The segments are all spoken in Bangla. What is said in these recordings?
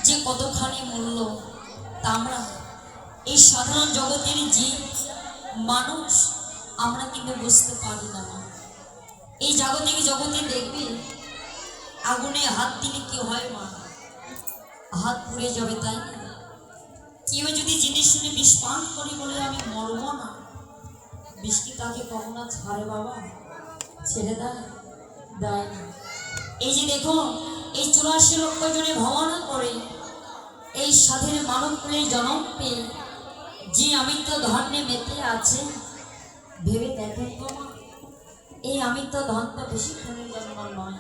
যে কতখানি মূল্য তা আমরা এই সাধারণ জগতের জীব মানুষ আমরা কিন্তু বুঝতে পারি না। এই জাগতিক জগতে দেখবে আগুনে হাত দিলে কি হয় মা? হাত পুড়ে যাবে, তাই না? কেউ যদি জিনিস শুনে বিষ পান করে বলে আমি মরব না, বিষ কি তাকে কখনো ছাড়ে বাবা? ছেড়ে দেয়? দেয় না। এই যে দেখো, এই 84 লক্ষ জনে ভাবনা করে এই সাধের মানব কুলের জন্ম পেয়ে যে আমিত্ব ধর্মে মেতে আছে, ভেবে দেখেন তো মা, এই আমিত্ব ধন তো বেশিক্ষণের জন্য নয়।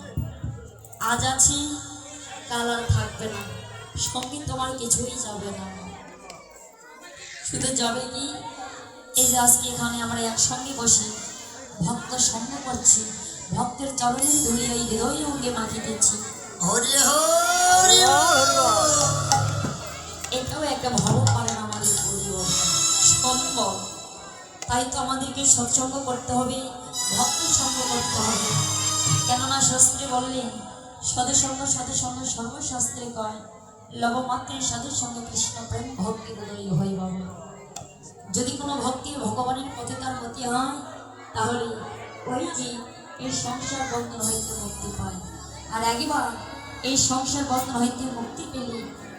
আজ আছি, কাল আর থাকবে না, সঙ্গে তোমার কিছুই যাবে না। শুধু যাবে কি, এই যে আজকে এখানে আমরা একসঙ্গে বসে ভক্ত সঙ্গ করছি, ভক্তের চরণের ধুলি এই হৃদয় অঙ্গে মাখিতেছি। এটাও একটা ভালো পারে না আমাদের পরিবার সম্ভব। তাই তো আমাদেরকে সৎসঙ্গ করতে হবে, ভক্ত সঙ্গ করতে হবে। কেননা শাস্ত্রে বললেন সদসঙ্গ সৎসঙ্গ সর্বশাস্ত্রে কয়, লবমাত্রের সাধুর সঙ্গে কৃষ্ণ প্রেম ভক্তি উদয় হয় বাবা। যদি কোনো ভক্তি ভগবানের পথে তার গতি হয়, তাহলে ওই যে এই সংসার বন্ধন হইতে মুক্তি পায়। আর একবার এই সংসার বন্ধন হইতে মুক্তি পেলে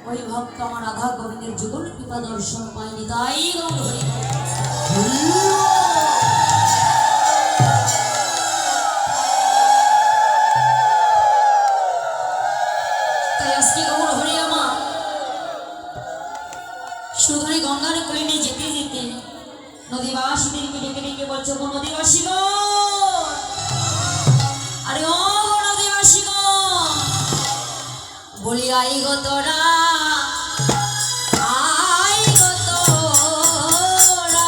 ওই ভক্ত আমার রাধা গোবিন্দের যুগল কৃপা দর্শন পায়নি। তাই আজকে গৌর হরি আমার সুধরে গঙ্গার কোলে নিয়ে যেতে যেতে নদীবাসীদেরকে ডেকে ডেকে বলছে, গো নদীবাসী গো, আরে ও গো নদীবাসী গো, বলি আই গো তোরা, আই গো তোরা,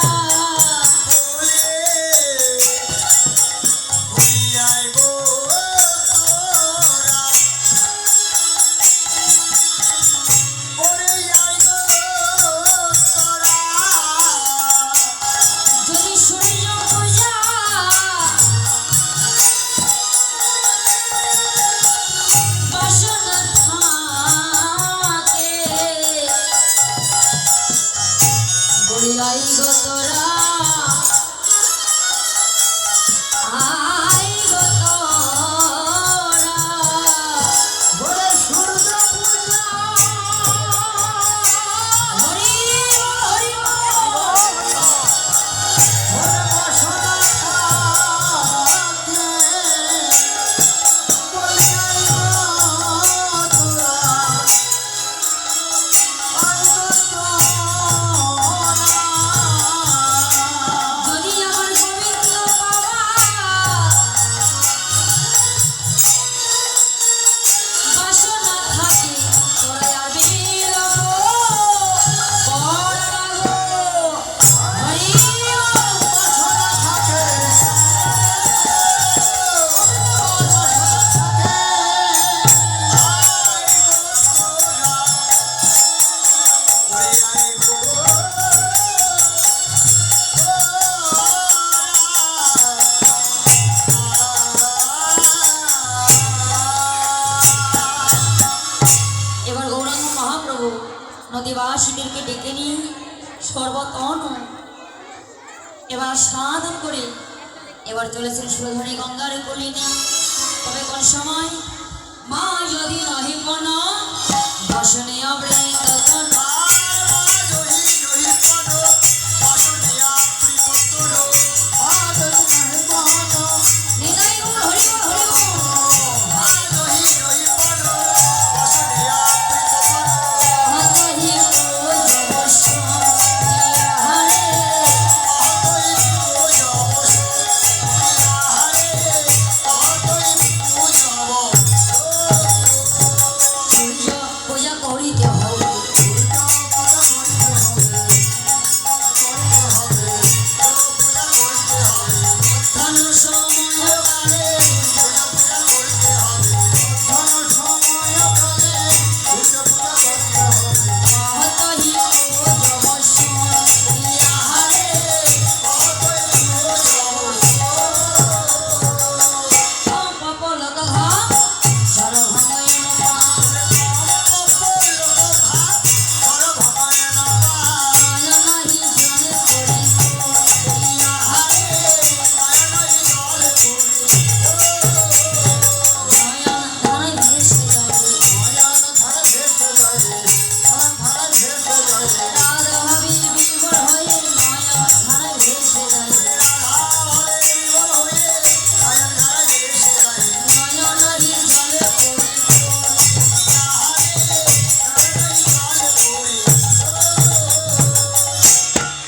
বলি আই গো তোরা, ওরে আই গো তোরা, যদি সূর্য পূজা বাসনা থাকে, বলি আই গো তোরা, আই গো তোরা, বলে সূর্য পূজা হরি হরি ওরে বাসনা থাকে, বলি আই গো তোরা, আই গো তোরা, যদি আমার গোবিন্দ বাবা বাসনা থাকে, তোরা যাবি রাগো, বড় রাগো, হরি বাসনা থাকে, এবার গৌরাঙ্গ মহাপ্রভু নদীবাসীদেরকে ডেকে নিয়ে সর্বতন এবার সাধন করে এবার চলেছেন সুরধনী গঙ্গার কোলে নিয়ে। তবে কোন সময় মা যদি নহি মন বসনে অবৃত